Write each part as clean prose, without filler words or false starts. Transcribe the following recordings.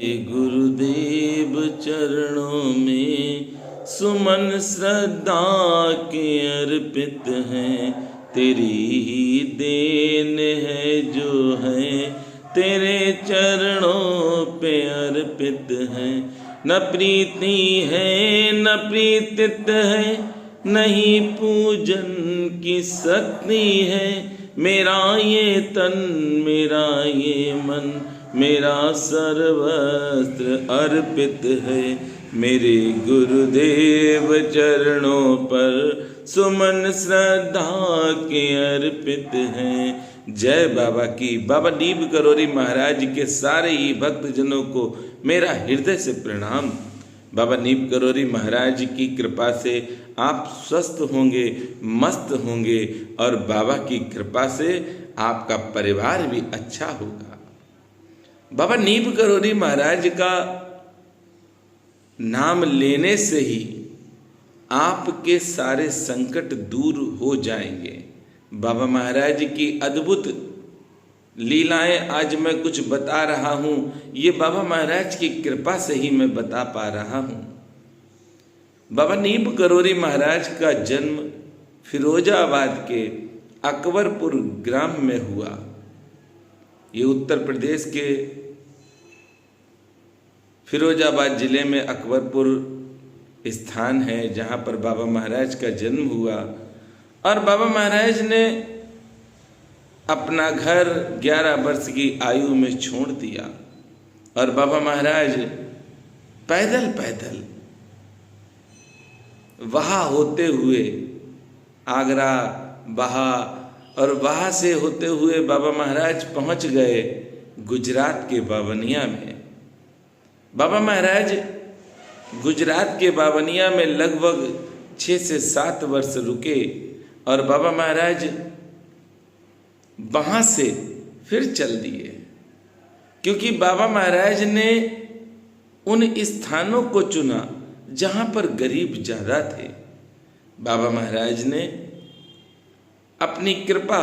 गुरुदेव चरणों में सुमन श्रद्धा के अर्पित हैं। तेरी ही देन है जो है तेरे चरणों पे अर्पित हैं। न प्रीति है न प्रीतित है, नहीं पूजन की शक्ति है। मेरा ये तन मेरा ये मन मेरा सर्वस्त्र अर्पित है। मेरे गुरुदेव चरणों पर सुमन श्रद्धा के अर्पित हैं। जय बाबा की। बाबा नीब करोरी महाराज के सारे ही भक्तजनों को मेरा हृदय से प्रणाम। बाबा नीब करोरी महाराज की कृपा से आप स्वस्थ होंगे, मस्त होंगे और बाबा की कृपा से आपका परिवार भी अच्छा होगा। बाबा नीब करोरी महाराज का नाम लेने से ही आपके सारे संकट दूर हो जाएंगे। बाबा महाराज की अद्भुत लीलाएं आज मैं कुछ बता रहा हूं, ये बाबा महाराज की कृपा से ही मैं बता पा रहा हूं। बाबा नीब करोरी महाराज का जन्म फिरोजाबाद के अकबरपुर ग्राम में हुआ। ये उत्तर प्रदेश के फिरोजाबाद जिले में अकबरपुर स्थान है जहाँ पर बाबा महाराज का जन्म हुआ। और बाबा महाराज ने अपना घर 11 वर्ष की आयु में छोड़ दिया और बाबा महाराज पैदल पैदल वहाँ होते हुए आगरा बहा और वहाँ से होते हुए बाबा महाराज पहुँच गए गुजरात के बावनिया में। बाबा महाराज गुजरात के बावनिया में लगभग 6 से 7 वर्ष रुके और बाबा महाराज वहाँ से फिर चल दिए, क्योंकि बाबा महाराज ने उन स्थानों को चुना जहाँ पर गरीब ज़्यादा थे। बाबा महाराज ने अपनी कृपा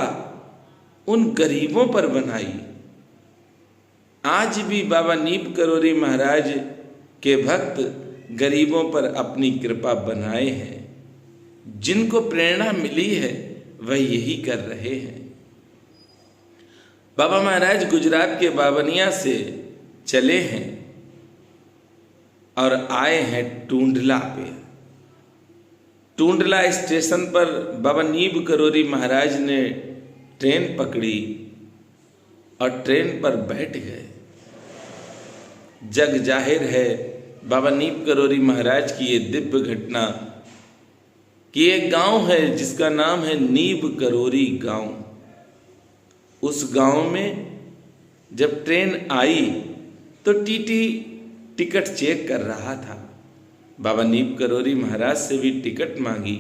उन गरीबों पर बनाई। आज भी बाबा नीब करोरी महाराज के भक्त गरीबों पर अपनी कृपा बनाए हैं। जिनको प्रेरणा मिली है वह यही कर रहे हैं। बाबा महाराज गुजरात के बावनिया से चले हैं और आए हैं टूंडला पे। टूंडला स्टेशन पर बाबा नीब करोरी महाराज ने ट्रेन पकड़ी और ट्रेन पर बैठ गए। जग जाहिर है बाबा नीब करोरी महाराज की ये दिव्य घटना कि एक गांव है जिसका नाम है नीब करोरी गांव। उस गांव में जब ट्रेन आई तो टीटी टिकट चेक कर रहा था। बाबा नीब करोरी महाराज से भी टिकट मांगी,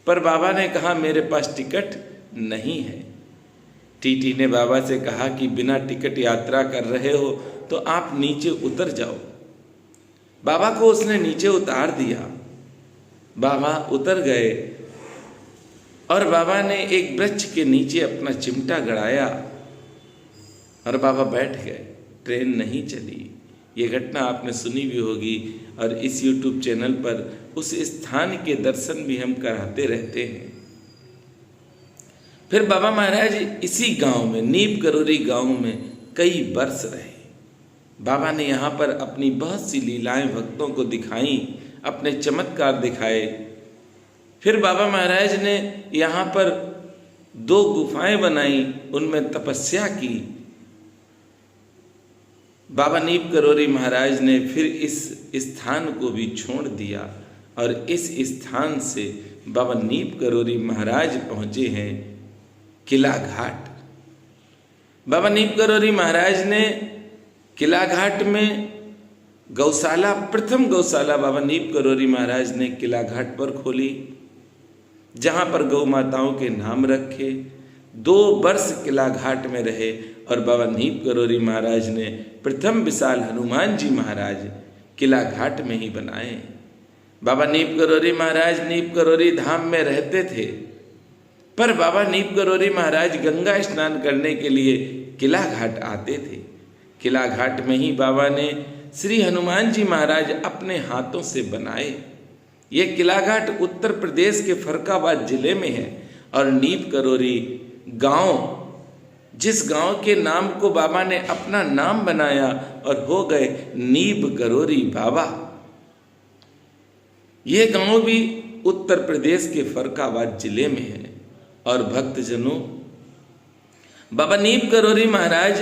पर बाबा ने कहा मेरे पास टिकट नहीं है। टीटी ने बाबा से कहा कि बिना टिकट यात्रा कर रहे हो तो आप नीचे उतर जाओ। बाबा को उसने नीचे उतार दिया। बाबा उतर गए और बाबा ने एक वृक्ष के नीचे अपना चिमटा गड़ाया और बाबा बैठ गए। ट्रेन नहीं चली। ये घटना आपने सुनी भी होगी और इस YouTube चैनल पर उस स्थान के दर्शन भी हम कराते रहते हैं। फिर बाबा महाराज इसी गांव में नीब करोरी गांव में कई वर्ष रहे। बाबा ने यहाँ पर अपनी बहुत सी लीलाएं भक्तों को दिखाई, अपने चमत्कार दिखाए। फिर बाबा महाराज ने यहाँ पर 2 गुफाएं बनाई, उनमें तपस्या की। बाबा नीब करोरी महाराज ने फिर इस स्थान को भी छोड़ दिया और इस स्थान से बाबा नीब करोरी महाराज पहुँचे हैं किला घाट। बाबा नीब करोरी महाराज ने किला घाट में गौशाला, प्रथम गौशाला बाबा नीब करोरी महाराज ने किला घाट पर खोली, जहाँ पर गौ माताओं के नाम रखे। 2 वर्ष किला घाट में रहे और बाबा नीब करोरी महाराज ने प्रथम विशाल हनुमान जी महाराज किला घाट में ही बनाए। बाबा नीब करोरी महाराज नीब करोरी धाम में रहते थे, पर बाबा नीब करोरी महाराज गंगा स्नान करने के लिए किला घाट आते थे। किला घाट में ही बाबा ने श्री हनुमान जी महाराज अपने हाथों से बनाए। ये किला घाट उत्तर प्रदेश के फर्रुखाबाद जिले में है और नीब करोरी गांव, जिस गांव के नाम को बाबा ने अपना नाम बनाया और हो गए नीब करोरी बाबा। यह गांव भी उत्तर प्रदेश के फर्रुखाबाद जिले में है। और भक्तजनों, बाबा नीब करोरी महाराज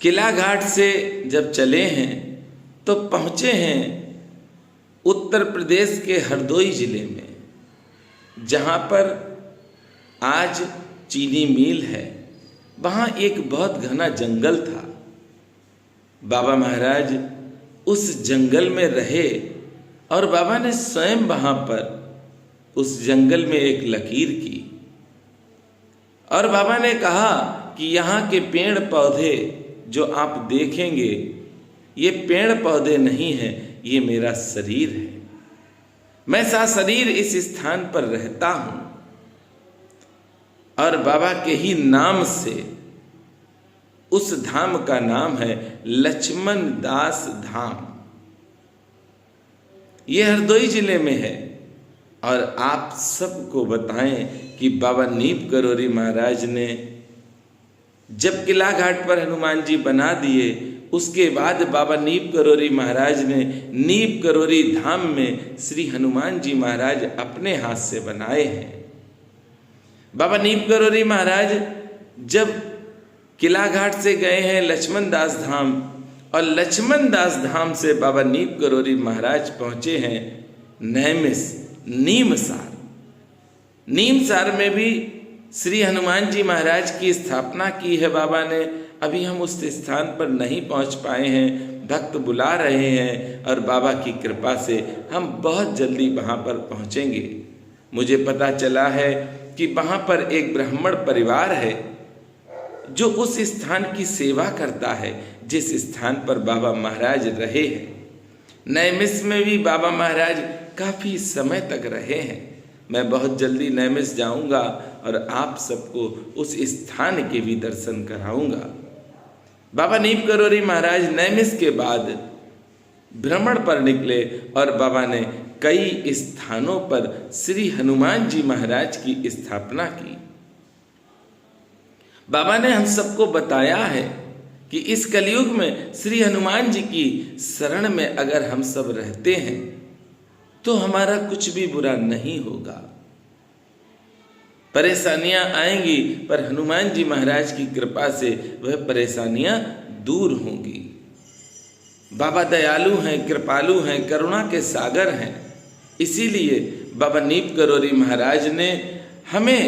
किला घाट से जब चले हैं तो पहुंचे हैं उत्तर प्रदेश के हरदोई जिले में, जहां पर आज चीनी मिल है। वहाँ एक बहुत घना जंगल था। बाबा महाराज उस जंगल में रहे और बाबा ने स्वयं वहाँ पर उस जंगल में एक लकीर की और बाबा ने कहा कि यहाँ के पेड़ पौधे जो आप देखेंगे, ये पेड़ पौधे नहीं हैं, ये मेरा शरीर है। मैं सशरीर इस स्थान पर रहता हूँ और बाबा के ही नाम से उस धाम का नाम है लक्ष्मण दास धाम। यह हरदोई जिले में है। और आप सबको बताएं कि बाबा नीब करोरी महाराज ने जब किला घाट पर हनुमान जी बना दिए, उसके बाद बाबा नीब करोरी महाराज ने नीब करोरी धाम में श्री हनुमान जी महाराज अपने हाथ से बनाए हैं। बाबा नीब करोरी महाराज जब किला घाट से गए हैं लक्ष्मण दास धाम और लक्ष्मण दास धाम से बाबा नीब करोरी महाराज पहुंचे हैं नैमिष नीमसार। नीमसार में भी श्री हनुमान जी महाराज की स्थापना की है बाबा ने। अभी हम उस स्थान पर नहीं पहुंच पाए हैं, भक्त बुला रहे हैं और बाबा की कृपा से हम बहुत जल्दी वहां पर पहुंचेंगे। मुझे पता चला है कि वहां पर एक ब्राह्मण परिवार है जो उस स्थान की सेवा करता है जिस स्थान पर बाबा महाराज रहे हैं। नैमिष में भी बाबा महाराज काफ़ी समय तक रहे हैं। मैं बहुत जल्दी नैमिष जाऊंगा और आप सबको उस स्थान के भी दर्शन कराऊंगा। बाबा नीब करोरी महाराज नैमिष के बाद भ्रमण पर निकले और बाबा ने कई स्थानों पर श्री हनुमान जी महाराज की स्थापना की। बाबा ने हम सबको बताया है कि इस कलयुग में श्री हनुमान जी की शरण में अगर हम सब रहते हैं तो हमारा कुछ भी बुरा नहीं होगा। परेशानियां आएंगी पर हनुमान जी महाराज की कृपा से वह परेशानियां दूर होंगी। बाबा दयालु हैं, कृपालु हैं, करुणा के सागर हैं। इसीलिए बाबा नीब करोरी महाराज ने हमें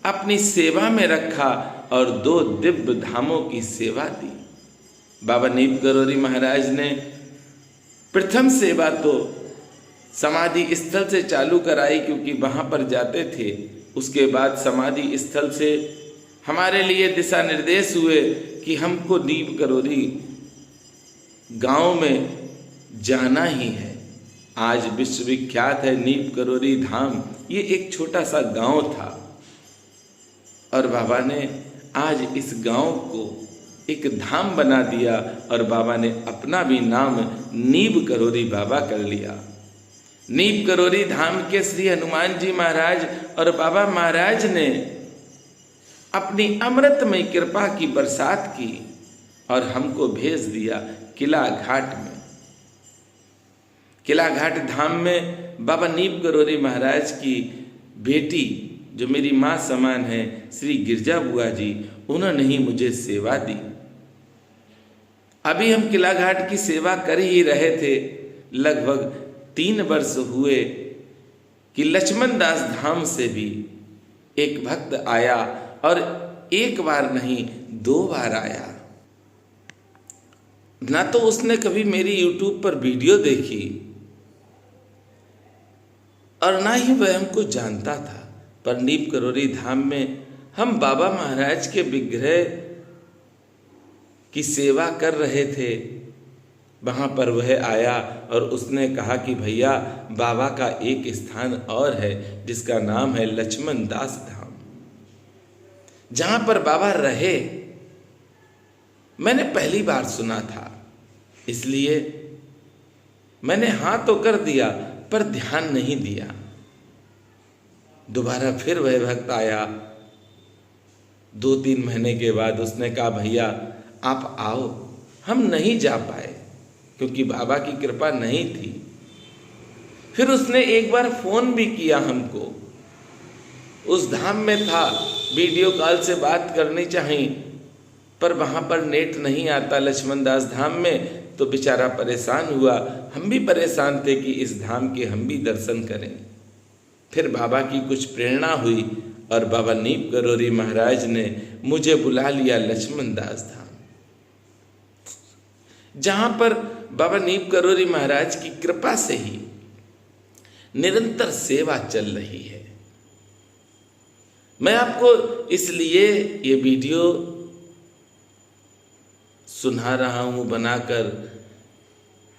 अपनी सेवा में रखा और 2 दिव्य धामों की सेवा दी। बाबा नीब करोरी महाराज ने प्रथम सेवा तो समाधि स्थल से चालू कराई, क्योंकि वहाँ पर जाते थे। उसके बाद समाधि स्थल से हमारे लिए दिशा निर्देश हुए कि हमको नीब करोरी गांव में जाना ही है। आज विश्वविख्यात है नीब करोरी धाम। ये एक छोटा सा गांव था और बाबा ने आज इस गांव को एक धाम बना दिया और बाबा ने अपना भी नाम नीब करोरी बाबा कर लिया। नीब करोरी धाम के श्री हनुमान जी महाराज और बाबा महाराज ने अपनी अमृतमय कृपा की बरसात की और हमको भेज दिया किला घाट में। किला घाट धाम में बाबा नीब करोरी महाराज की बेटी, जो मेरी माँ समान है, श्री गिरजा बुआ जी, उन्होंने ही मुझे सेवा दी। अभी हम किला घाट की सेवा कर ही रहे थे। लगभग 3 वर्ष हुए कि लक्ष्मण दास धाम से भी एक भक्त आया और एक बार नहीं 2 बार आया। ना तो उसने कभी मेरी YouTube पर वीडियो देखी और ना ही वह हमको जानता था, पर नीब करोरी धाम में हम बाबा महाराज के विग्रह की सेवा कर रहे थे। वहाँ पर वह आया और उसने कहा कि भैया, बाबा का एक स्थान और है जिसका नाम है लक्ष्मण दास धाम, जहाँ पर बाबा रहे। मैंने पहली बार सुना था, इसलिए मैंने हाँ तो कर दिया पर ध्यान नहीं दिया। दोबारा फिर वह भक्त आया 2-3 महीने के बाद। उसने कहा भैया आप आओ। हम नहीं जा पाए क्योंकि बाबा की कृपा नहीं थी। फिर उसने एक बार फोन भी किया हमको, उस धाम में था, वीडियो कॉल से बात करनी चाहिए पर वहाँ पर नेट नहीं आता लक्ष्मण दास धाम में, तो बेचारा परेशान हुआ। हम भी परेशान थे कि इस धाम के हम भी दर्शन करें। फिर बाबा की कुछ प्रेरणा हुई और बाबा नीप करोरी महाराज ने मुझे बुला लिया लक्ष्मण दास धाम, जहाँ पर बाबा नीप करोरी महाराज की कृपा से ही निरंतर सेवा चल रही है। मैं आपको इसलिए ये वीडियो सुना रहा हूं बनाकर,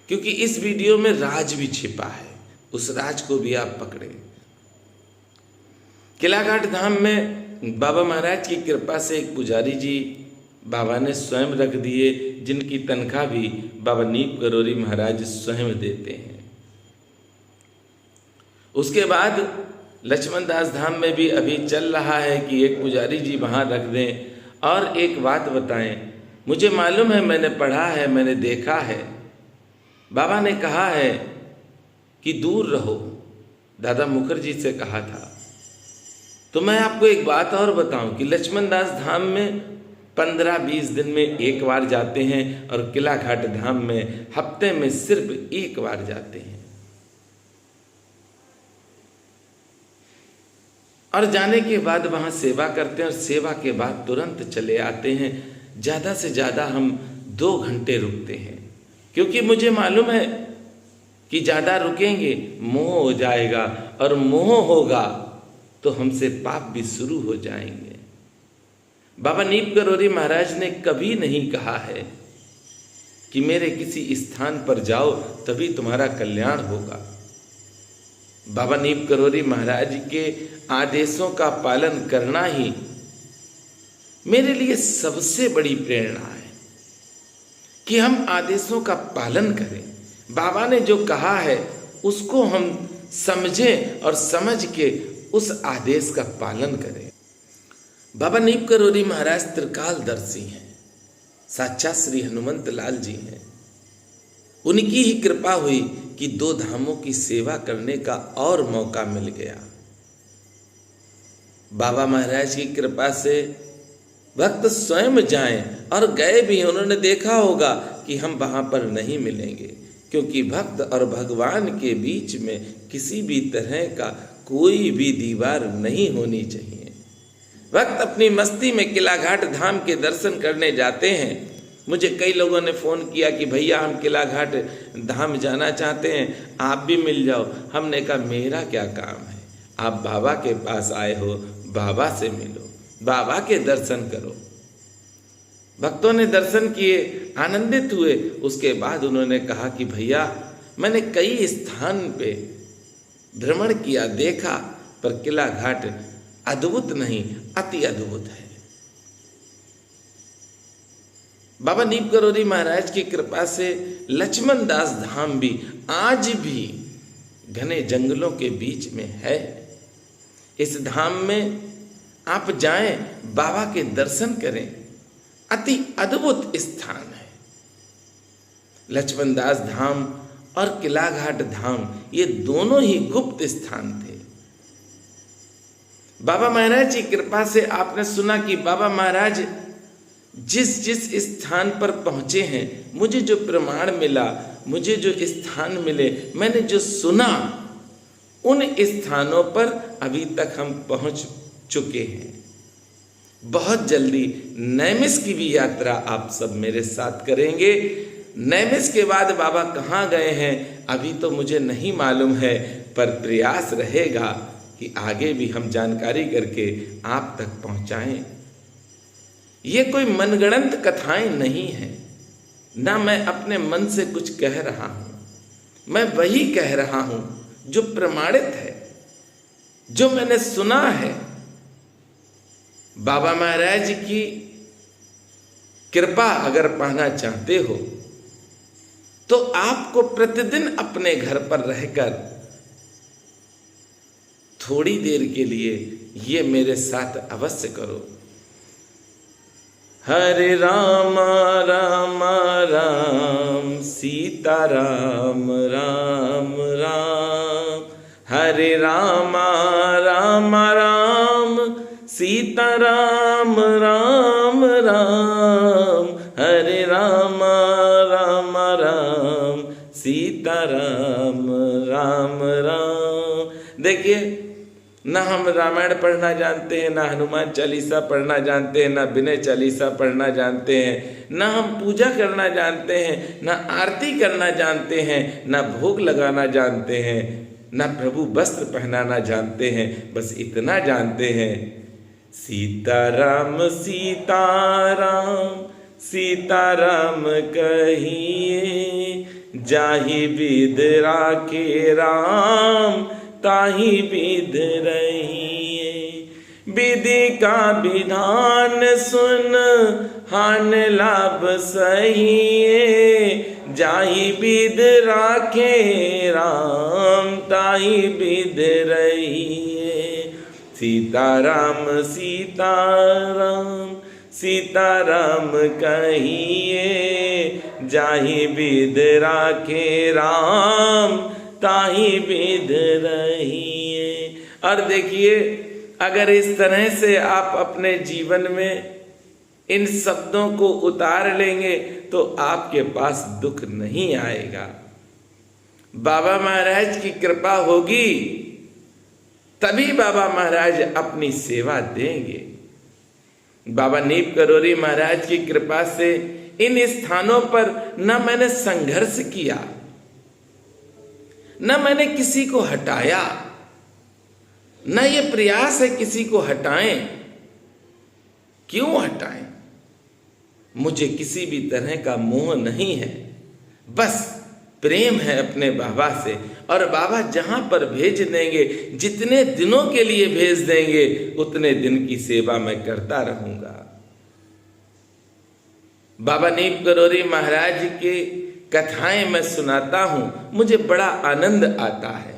क्योंकि इस वीडियो में राज भी छिपा है, उस राज को भी आप पकड़ें। किलाघाट धाम में बाबा महाराज की कृपा से एक पुजारी जी बाबा ने स्वयं रख दिए, जिनकी तनख्वाह भी बाबा नीप करोरी महाराज स्वयं देते हैं। उसके बाद लक्ष्मण दास धाम में भी अभी चल रहा है कि एक पुजारी जी वहाँ रख दें। और एक बात बताएं, मुझे मालूम है, मैंने पढ़ा है, मैंने देखा है, बाबा ने कहा है कि दूर रहो, दादा मुखर्जी से कहा था। तो मैं आपको एक बात और बताऊं कि लक्ष्मण दास धाम में 15-20 दिन में एक बार जाते हैं और किलाघाट धाम में हफ्ते में सिर्फ एक बार जाते हैं। और जाने के बाद वहाँ सेवा करते हैं और सेवा के बाद तुरंत चले आते हैं। ज़्यादा से ज़्यादा हम 2 घंटे रुकते हैं, क्योंकि मुझे मालूम है कि ज़्यादा रुकेंगे मोह हो जाएगा, और मोह होगा तो हमसे पाप भी शुरू हो जाएंगे। बाबा नीप करोरी महाराज ने कभी नहीं कहा है कि मेरे किसी स्थान पर जाओ तभी तुम्हारा कल्याण होगा। बाबा नीप करोरी महाराज के आदेशों का पालन करना ही मेरे लिए सबसे बड़ी प्रेरणा है कि हम आदेशों का पालन करें। बाबा ने जो कहा है उसको हम समझें और समझ के उस आदेश का पालन करें। बाबा नीप करोरी महाराज त्रिकालदर्शी हैं, साक्षात श्री हनुमंत लाल जी हैं। उनकी ही कृपा हुई कि 2 धामों की सेवा करने का और मौका मिल गया। बाबा महाराज की कृपा से भक्त स्वयं जाएं, और गए भी, उन्होंने देखा होगा कि हम वहां पर नहीं मिलेंगे, क्योंकि भक्त और भगवान के बीच में किसी भी तरह का कोई भी दीवार नहीं होनी चाहिए। भक्त अपनी मस्ती में किलाघाट धाम के दर्शन करने जाते हैं। मुझे कई लोगों ने फ़ोन किया कि भैया हम किलाघाट धाम जाना चाहते हैं, आप भी मिल जाओ। हमने कहा मेरा क्या काम है, आप बाबा के पास आए हो, बाबा से मिलो, बाबा के दर्शन करो। भक्तों ने दर्शन किए, आनंदित हुए। उसके बाद उन्होंने कहा कि भैया मैंने कई स्थान पे भ्रमण किया, देखा, पर किलाघाट अद्भुत नहीं, अति अद्भुत है। बाबा नीप करोरी महाराज की कृपा से लक्ष्मण दास धाम भी आज भी घने जंगलों के बीच में है। इस धाम में आप जाएं, बाबा के दर्शन करें, अति अद्भुत स्थान है। लक्ष्मण दास धाम और किलाघाट धाम ये दोनों ही गुप्त स्थान थे। बाबा महाराज की कृपा से आपने सुना कि बाबा महाराज जिस जिस स्थान पर पहुंचे हैं, मुझे जो प्रमाण मिला, मुझे जो स्थान मिले, मैंने जो सुना, उन स्थानों पर अभी तक हम पहुंच चुके हैं। बहुत जल्दी नैमिष की भी यात्रा आप सब मेरे साथ करेंगे। नैमिष के बाद बाबा कहाँ गए हैं अभी तो मुझे नहीं मालूम है, पर प्रयास रहेगा कि आगे भी हम जानकारी करके आप तक पहुंचाएं। ये कोई मनगढ़ंत कथाएं नहीं हैं, ना मैं अपने मन से कुछ कह रहा हूं, मैं वही कह रहा हूं जो प्रमाणित है, जो मैंने सुना है। बाबा महाराज की कृपा अगर पाना चाहते हो तो आपको प्रतिदिन अपने घर पर रहकर थोड़ी देर के लिए ये मेरे साथ अवश्य करो। हरे राम राम राम सीता राम राम राम, हरे राम राम राम सीता राम राम राम, हरे राम राम राम सीता राम राम राम। देखिए, ना हम रामायण पढ़ना जानते हैं, ना हनुमान चालीसा पढ़ना जानते हैं, ना विनय चालीसा पढ़ना जानते हैं, ना हम पूजा करना जानते हैं, ना आरती करना जानते हैं, ना भोग लगाना जानते हैं, ना प्रभु वस्त्र पहनाना जानते हैं। बस इतना जानते हैं, सीताराम सीताराम सीताराम कहिए, जाहि विध राखे राम ताहि विध रहिए। विधि का विधान सुन हान लाभ सहिए, जाहि विध राखे राम ताहि विध रहिए। सीताराम सीताराम सीताराम कहिए, जाहि विध राखे राम ताहि विध रहिए। और देखिए, अगर इस तरह से आप अपने जीवन में इन शब्दों को उतार लेंगे तो आपके पास दुख नहीं आएगा। बाबा महाराज की कृपा होगी तभी बाबा महाराज अपनी सेवा देंगे। बाबा नीम करोली महाराज की कृपा से इन स्थानों पर न मैंने संघर्ष किया, न मैंने किसी को हटाया, न ये प्रयास है किसी को हटाएं। क्यों हटाएं? मुझे किसी भी तरह का मोह नहीं है, बस प्रेम है अपने बाबा से। और बाबा जहां पर भेज देंगे, जितने दिनों के लिए भेज देंगे, उतने दिन की सेवा मैं करता रहूंगा। बाबा नीम करोली महाराज के कथाएं मैं सुनाता हूं, मुझे बड़ा आनंद आता है।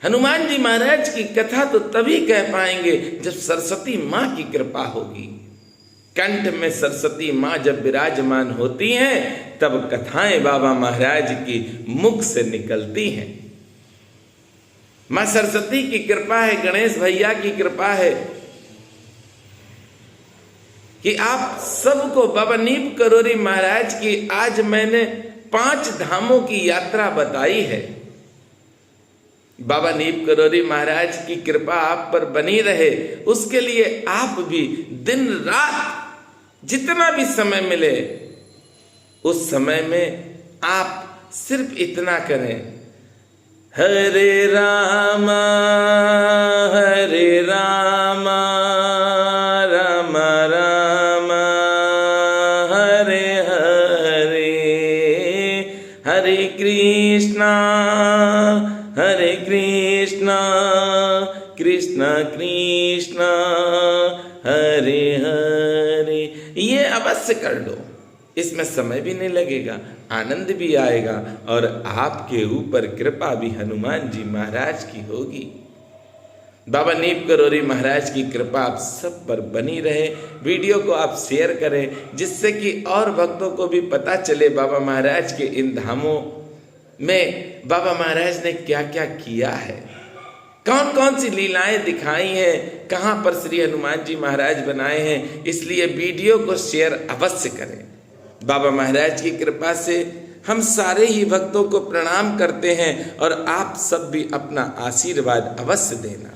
हनुमान जी महाराज की कथा तो तभी कह पाएंगे जब सरस्वती मां की कृपा होगी। कंठ में सरस्वती मां जब विराजमान होती हैं, तब कथाएं बाबा महाराज की मुख से निकलती हैं। मां सरस्वती की कृपा है, गणेश भैया की कृपा है कि आप सबको बाबा नीम करोली महाराज की आज मैंने 5 धामों की यात्रा बताई है। बाबा नीम करोली महाराज की कृपा आप पर बनी रहे, उसके लिए आप भी दिन रात जितना भी समय मिले उस समय में आप सिर्फ इतना करें, हरे रामा राम राम हरे हरे, हरे कृष्णा कृष्ण कृष्ण हरे हरे। ये अवश्य कर लो, इसमें समय भी नहीं लगेगा, आनंद भी आएगा और आपके ऊपर कृपा भी हनुमान जी महाराज की होगी। बाबा नीम करोली महाराज की कृपा आप सब पर बनी रहे। वीडियो को आप शेयर करें, जिससे कि और भक्तों को भी पता चले बाबा महाराज के इन धामों में बाबा महाराज ने क्या क्या किया है, कौन कौन सी लीलाएं दिखाई हैं, कहाँ पर श्री हनुमान जी महाराज बनाए हैं। इसलिए वीडियो को शेयर अवश्य करें। बाबा महाराज की कृपा से हम सारे ही भक्तों को प्रणाम करते हैं और आप सब भी अपना आशीर्वाद अवश्य देना।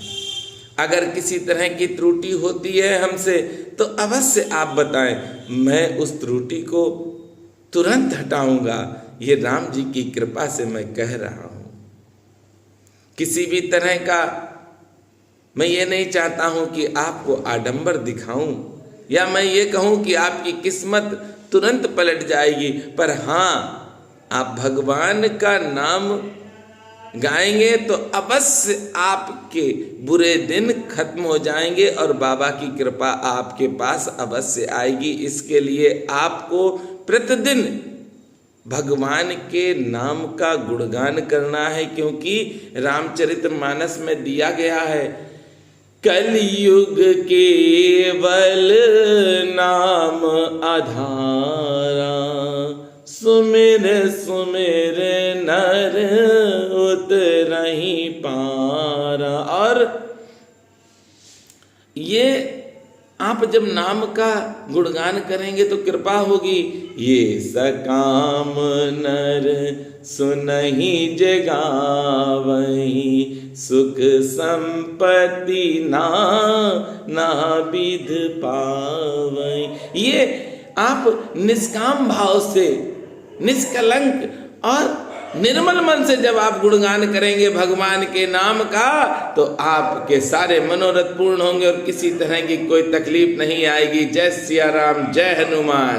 अगर किसी तरह की त्रुटि होती है हमसे तो अवश्य आप बताएं, मैं उस त्रुटि को तुरंत हटाऊंगा। ये राम जी की कृपा से मैं कह रहा हूं। किसी भी तरह का मैं ये नहीं चाहता हूं कि आपको आडंबर दिखाऊं या मैं ये कहूं कि आपकी किस्मत तुरंत पलट जाएगी। पर हाँ, आप भगवान का नाम गाएंगे तो अवश्य आपके बुरे दिन खत्म हो जाएंगे और बाबा की कृपा आपके पास अवश्य आएगी। इसके लिए आपको प्रतिदिन भगवान के नाम का गुणगान करना है, क्योंकि रामचरितमानस में दिया गया है, कलयुग केवल नाम आधारा, सुमिर सुमिर नर उतरहि पारा। और ये आप जब नाम का गुणगान करेंगे तो कृपा होगी। ये सकाम नर सुनहि जगावहि, सुख संपत्ति ना विध पावहि। ये आप निष्काम भाव से, निष्कलंक और निर्मल मन से जब आप गुणगान करेंगे भगवान के नाम का, तो आपके सारे मनोरथ पूर्ण होंगे और किसी तरह की कोई तकलीफ नहीं आएगी। जय सिया राम, जय हनुमान।